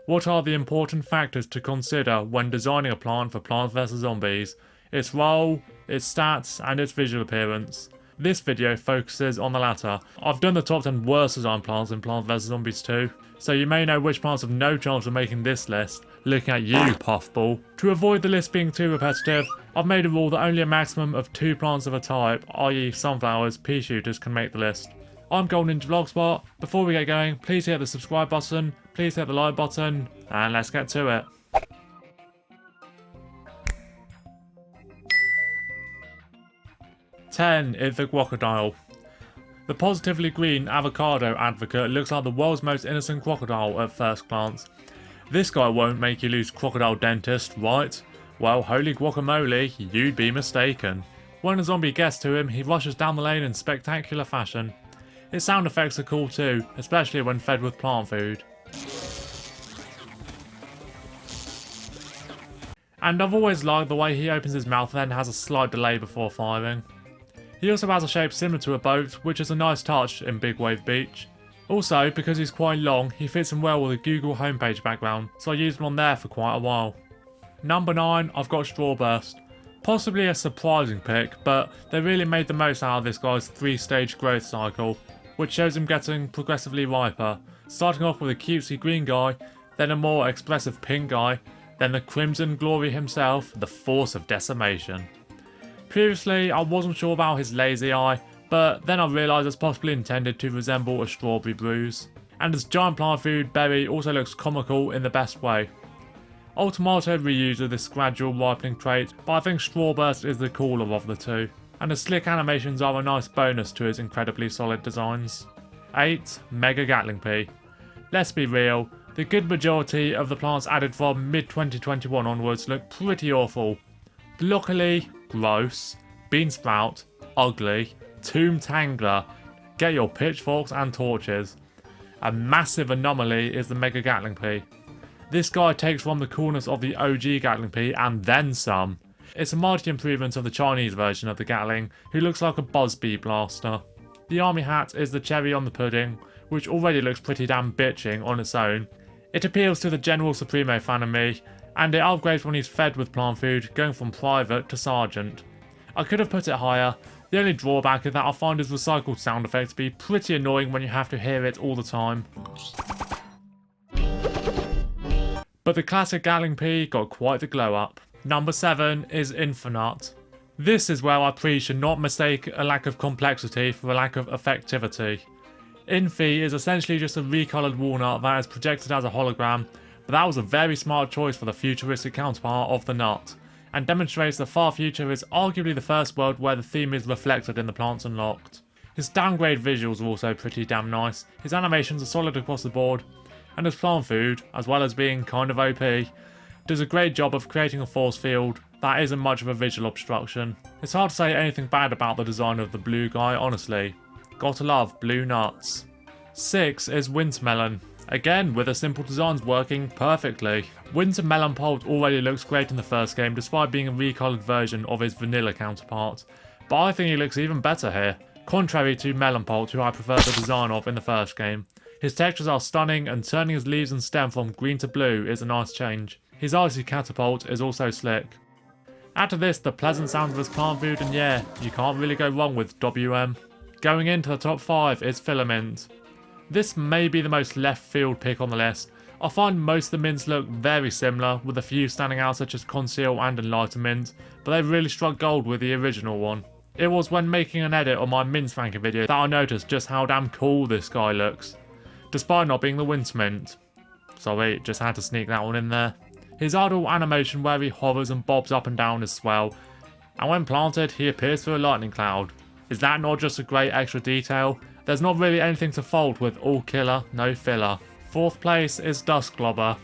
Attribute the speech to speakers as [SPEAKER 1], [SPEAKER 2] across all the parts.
[SPEAKER 1] What are the important factors to consider when designing a plant for Plants vs Zombies? Its role, its stats, and its visual appearance. This video focuses on the latter. I've done the top 10 worst designed plants in Plants vs Zombies 2, so you may know which plants have no chance of making this list, looking at you, Puffball. To avoid the list being too repetitive, I've made a rule that only a maximum of 2 plants of a type, i.e. sunflowers, pea shooters, can make the list. I'm Golden Ninja Vlogspot. Before we get going, please hit the subscribe button, please hit the like button, and let's get to it. Ten is the crocodile. The positively green avocado advocate looks like the world's most innocent crocodile at first glance. This guy won't make you lose crocodile dentist, right? Well, holy guacamole, you'd be mistaken. When a zombie gets to him, he rushes down the lane in spectacular fashion. His sound effects are cool too, especially when fed with plant food. And I've always liked the way he opens his mouth and then has a slight delay before firing. He also has a shape similar to a boat, which is a nice touch in Big Wave Beach. Also, because he's quite long, he fits in well with a Google homepage background, so I used him on there for quite a while. Number 9, I've got Strawburst. Possibly a surprising pick, but they really made the most out of this guy's 3-stage growth cycle, which shows him getting progressively riper, starting off with a cutesy green guy, then a more expressive pink guy, then the Crimson Glory himself, the Force of Decimation. Previously, I wasn't sure about his lazy eye, but then I realised it's possibly intended to resemble a strawberry bruise. And his giant plant food berry also looks comical in the best way. Ultimato reuses this gradual ripening trait, but I think Strawburst is the cooler of the two, and the slick animations are a nice bonus to his incredibly solid designs. 8. Mega Gatling Pea. Let's be real, the good majority of the plants added from mid-2021 onwards look pretty awful. Broccoli, gross. Beansprout, ugly. Tomb Tangler, get your pitchforks and torches. A massive anomaly is the Mega Gatling Pea. This guy takes from the coolness of the OG Gatling Pea and then some. It's a mighty improvement of the Chinese version of the Gatling, who looks like a Buzzbee blaster. The army hat is the cherry on the pudding, which already looks pretty damn bitching on its own. It appeals to the General Supremo fan of me, and it upgrades when he's fed with plant food, going from private to sergeant. I could have put it higher. The only drawback is that I find his recycled sound effects to be pretty annoying when you have to hear it all the time. But the classic Gatling Pea got quite the glow up. Number 7 is Infinite. This is where I should not mistake a lack of complexity for a lack of effectivity. Infi is essentially just a recoloured walnut that is projected as a hologram, but that was a very smart choice for the futuristic counterpart of the nut, and demonstrates the far future is arguably the first world where the theme is reflected in the plants unlocked. His downgrade visuals are also pretty damn nice, his animations are solid across the board, and his plant food, as well as being kind of OP, does a great job of creating a force field that isn't much of a visual obstruction. It's hard to say anything bad about the design of the blue guy, honestly. Gotta love blue nuts. 6 is Wintermelon. Again, with the simple designs working perfectly. Wintermelon Pult already looks great in the first game despite being a recoloured version of his vanilla counterpart, but I think he looks even better here, contrary to Melon Pult, who I prefer the design of in the first game. His textures are stunning, and turning his leaves and stem from green to blue is a nice change. His icy catapult is also slick. Add to this the pleasant sounds of his plant food, and yeah, you can't really go wrong with WM. Going into the top 5 is Filament. This may be the most left field pick on the list. I find most of the mints look very similar, with a few standing out such as Conceal and Enlightenment, but they really struck gold with the original one. It was when making an edit on my mints ranking video that I noticed just how damn cool this guy looks, despite not being the Winter Mint. Sorry, just had to sneak that one in there. His idle animation where he hovers and bobs up and down is swell, and when planted he appears through a lightning cloud. Is that not just a great extra detail? There's not really anything to fault with all killer, no filler. 4th place is Dusk Lobber.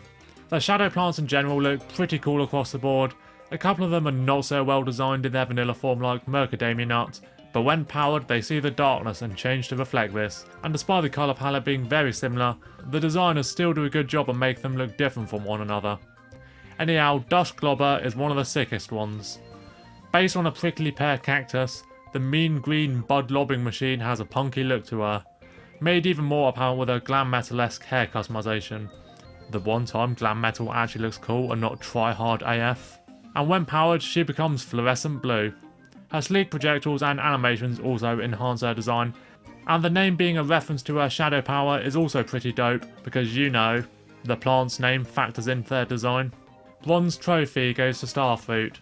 [SPEAKER 1] The shadow plants in general look pretty cool across the board. A couple of them are not so well designed in their vanilla form like Mercadamia Nut, but when powered they see the darkness and change to reflect this, and despite the colour palette being very similar, the designers still do a good job and make them look different from one another. Anyhow, Dusk Lobber is one of the sickest ones. Based on a prickly pear cactus, the mean green bud lobbing machine has a punky look to her, made even more apparent with her glam metal-esque hair customization. The one time glam metal actually looks cool and not try hard AF. And when powered, she becomes fluorescent blue. Her sleek projectiles and animations also enhance her design, and the name being a reference to her shadow power is also pretty dope because you know, the plant's name factors into their design. Bronze trophy goes to starfruit.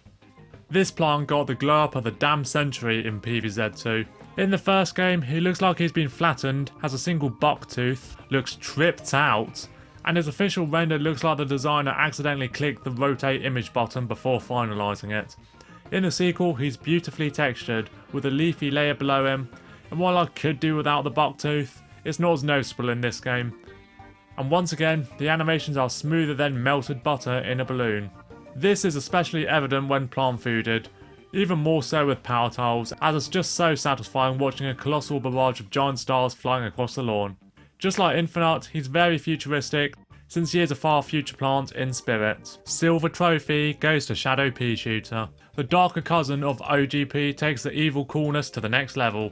[SPEAKER 1] This plant got the glow up of the damn century in PVZ 2. In the first game, he looks like he's been flattened, has a single buck tooth, looks tripped out, and his official render looks like the designer accidentally clicked the rotate image button before finalising it. In the sequel, he's beautifully textured, with a leafy layer below him, and while I could do without the buck tooth, it's not as noticeable in this game. And once again, the animations are smoother than melted butter in a balloon. This is especially evident when plant fooded, even more so with power tiles, as it's just so satisfying watching a colossal barrage of giant stars flying across the lawn. Just like Infinite, he's very futuristic, since he is a far future plant in spirit. Silver trophy goes to Shadow Pea Shooter. The darker cousin of OGP takes the evil coolness to the next level.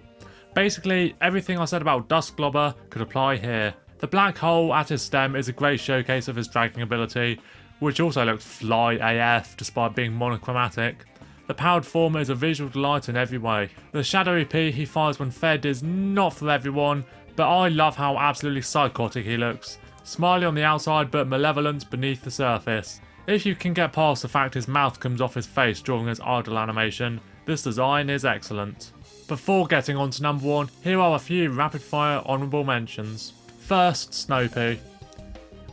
[SPEAKER 1] Basically, everything I said about Dusk Lobber could apply here. The black hole at his stem is a great showcase of his dragging ability, which also looks fly AF despite being monochromatic. The powered form is a visual delight in every way. The shadowy pea he fires when fed is not for everyone, but I love how absolutely psychotic he looks. Smiley on the outside but malevolent beneath the surface. If you can get past the fact his mouth comes off his face during his idle animation, this design is excellent. Before getting on to number 1, here are a few rapid fire honourable mentions. First, Snowpea.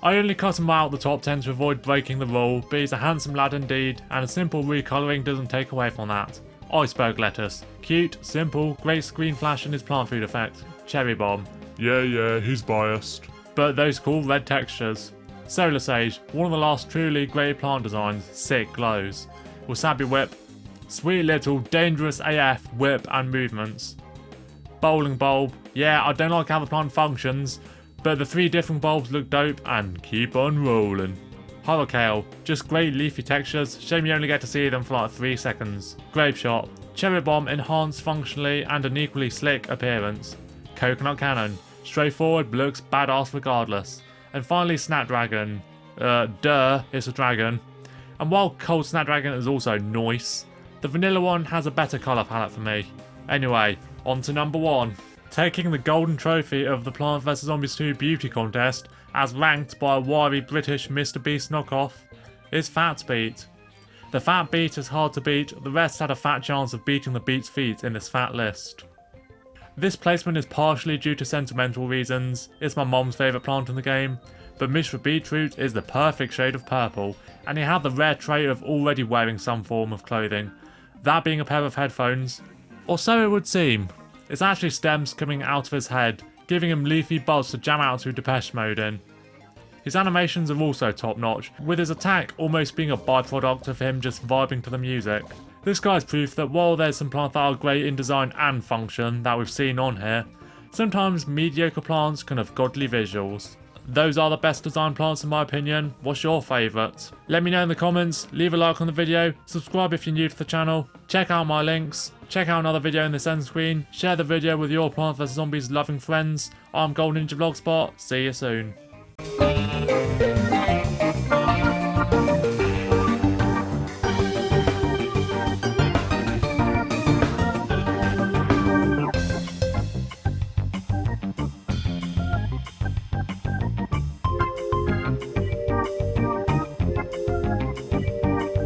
[SPEAKER 1] I only cut him out the top 10 to avoid breaking the rule, but he's a handsome lad indeed, and a simple recolouring doesn't take away from that. Iceberg lettuce. Cute, simple, great screen flash and his plant food effect. Cherry bomb.
[SPEAKER 2] Yeah, he's biased.
[SPEAKER 1] But those cool red textures. Solar Sage, one of the last truly great plant designs, sick glows. Wasabi Whip. Sweet little dangerous AF whip and movements. Bowling bulb. Yeah, I don't like how the plant functions, but the 3 different bulbs look dope and keep on rolling. Hurricane, just great leafy textures, shame you only get to see them for like 3 seconds. Grape Shot, Cherry Bomb enhanced functionally and an equally slick appearance. Coconut Cannon, straightforward but looks badass regardless. And finally Snapdragon, it's a dragon. And while Cold Snapdragon is also nice, the vanilla one has a better colour palette for me. Anyway, on to number 1. Taking the golden trophy of the Plants vs Zombies 2 beauty contest, as ranked by a wiry British Mr Beast knockoff, is Fat Beat. The Fat Beat is hard to beat, the rest had a fat chance of beating the Beat's feet in this fat list. This placement is partially due to sentimental reasons, it's my mom's favourite plant in the game, but Mr Beetroot is the perfect shade of purple, and he had the rare trait of already wearing some form of clothing, that being a pair of headphones, or so it would seem. It's actually stems coming out of his head, giving him leafy buzz to jam out to Depeche Mode in. His animations are also top notch, with his attack almost being a byproduct of him just vibing to the music. This guy's proof that while there's some plants that are great in design and function that we've seen on here, sometimes mediocre plants can have godly visuals. Those are the best design plants in my opinion. What's your favourite? Let me know in the comments, leave a like on the video, subscribe if you're new to the channel, check out my links, check out another video in this end screen, share the video with your Plants vs Zombies loving friends. I'm Gold Ninja Vlogspot, see you soon.